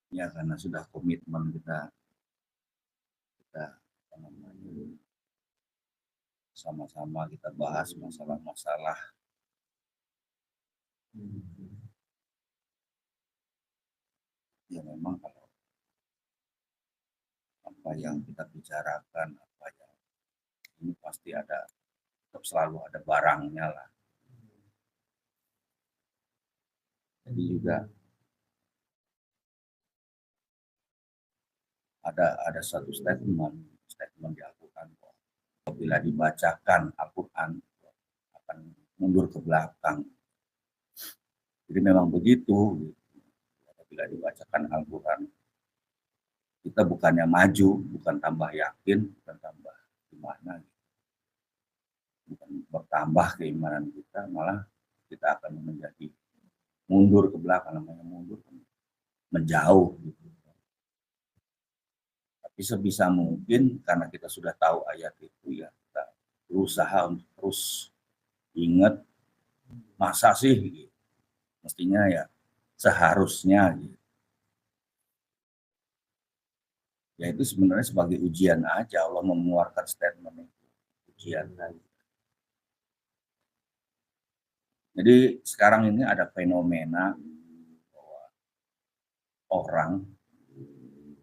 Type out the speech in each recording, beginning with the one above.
Ya karena sudah komitmen kita apa namanya, sama-sama kita bahas masalah-masalah. Ya memang kalau apa yang kita bicarakan, apa yang ini pasti ada, tetap selalu ada barangnya lah. Jadi juga ada satu statement di Al-Quran, apabila dibacakan Al-Quran akan mundur ke belakang. Jadi memang begitu. Apabila dibacakan Al-Quran, kita bukannya maju, bukan tambah yakin, bukan tambah gimana, bukan bertambah keimanan kita, malah kita akan menjadi mundur ke belakang, namanya mundur menjauh gitu. Tapi sebisa mungkin karena kita sudah tahu ayat itu, ya kita berusaha untuk terus ingat, masa sih gitu. Mestinya ya seharusnya gitu. Ya itu sebenarnya sebagai ujian aja, Allah mengeluarkan statement itu, ujian aja. Jadi sekarang ini ada fenomena bahwa orang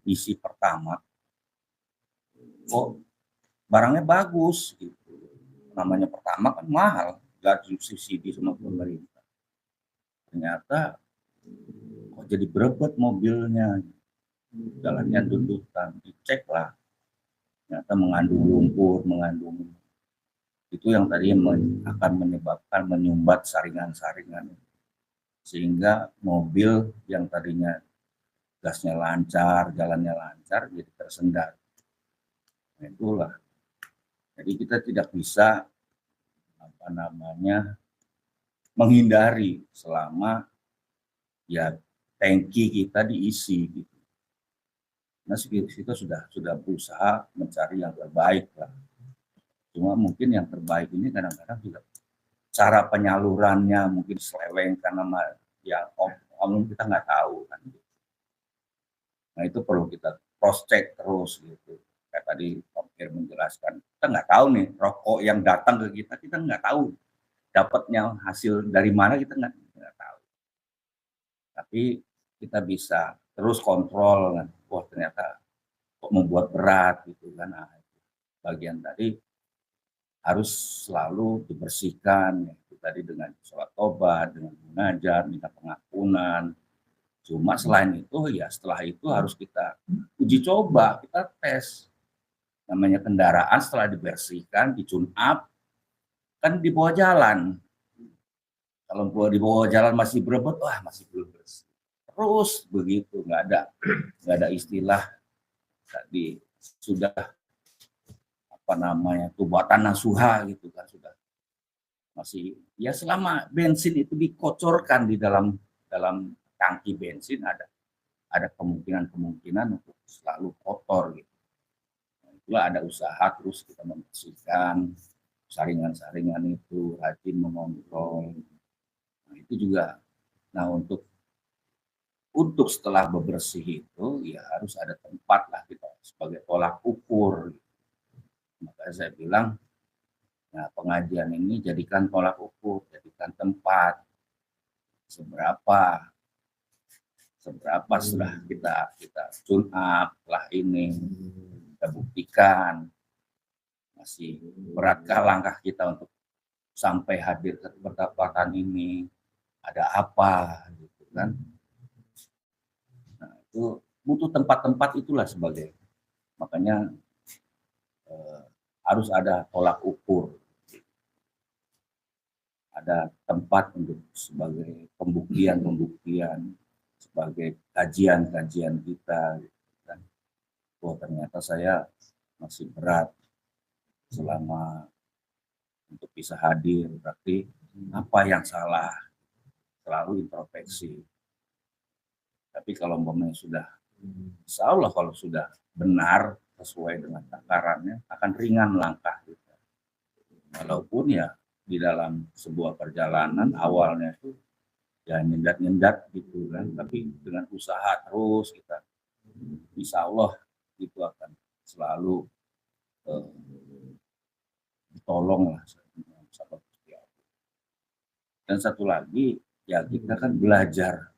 isi pertama kok barangnya bagus gitu. Namanya pertama kan mahal, gak disubsidi sama pemerintah. Ternyata kok jadi berebut mobilnya, jalannya dundukan, dicek lah, ternyata mengandung lumpur, mengandung itu yang tadi akan menyebabkan menyumbat saringan-saringan, sehingga mobil yang tadinya gasnya lancar, jalannya lancar, jadi tersendat. Nah, itulah. Jadi kita tidak bisa apa namanya menghindari selama ya tangki kita diisi gitu. Nah kita sudah berusaha mencari yang terbaik lah. Cuma mungkin yang terbaik ini kadang-kadang juga cara penyalurannya mungkin seleweng karena ya om kita nggak tahu kan. Nah itu perlu kita cross check terus gitu. Kayak tadi Om Ir menjelaskan, kita nggak tahu nih rokok yang datang ke kita nggak tahu dapatnya hasil dari mana, kita nggak tahu. Tapi kita bisa terus kontrol kan, wah ternyata kok membuat berat gitu kan. Nah, bagian tadi harus selalu dibersihkan, itu tadi dengan sholat tobat, dengan mengajar, minta pengampunan. Cuma selain itu ya setelah itu harus kita uji coba, kita tes. Namanya kendaraan setelah dibersihkan, di-tune up, kan di bawah jalan. Kalau di bawah jalan masih berebut, wah masih belum bersih. Terus begitu, nggak ada istilah tadi sudah apa namanya tuh buatan nasuha gitu kan, sudah masih ya selama bensin itu dikocorkan di dalam tangki bensin, ada kemungkinan untuk selalu kotor gitu. Nah, itulah ada usaha terus kita membersihkan saringan-saringan itu, rajin mengontrol. Nah, itu juga. Nah, untuk setelah bebersih itu ya harus ada tempat lah kita sebagai tolak ukur. Makanya saya bilang, nah pengajian ini jadikan tolak ukur, jadikan tempat seberapa setelah kita tune up lah ini, kita buktikan masih beratkah langkah kita untuk sampai hadir ke pendapatan ini, ada apa gitu kan. Nah itu butuh tempat-tempat itulah sebagai, makanya harus ada tolak ukur, ada tempat untuk sebagai pembuktian sebagai kajian kita gitu kan. Oh ternyata saya masih berat selama untuk bisa hadir, berarti apa yang salah, selalu introspeksi. Tapi kalau umpamanya sudah, insya Allah kalau sudah benar sesuai dengan takarannya, akan ringan langkah kita. Walaupun ya di dalam sebuah perjalanan awalnya itu ya nyendat-nyendat gitu kan, tapi dengan usaha terus kita, insya Allah itu akan selalu ditolong lah sama Gusti Allah. Dan satu lagi ya kita kan belajar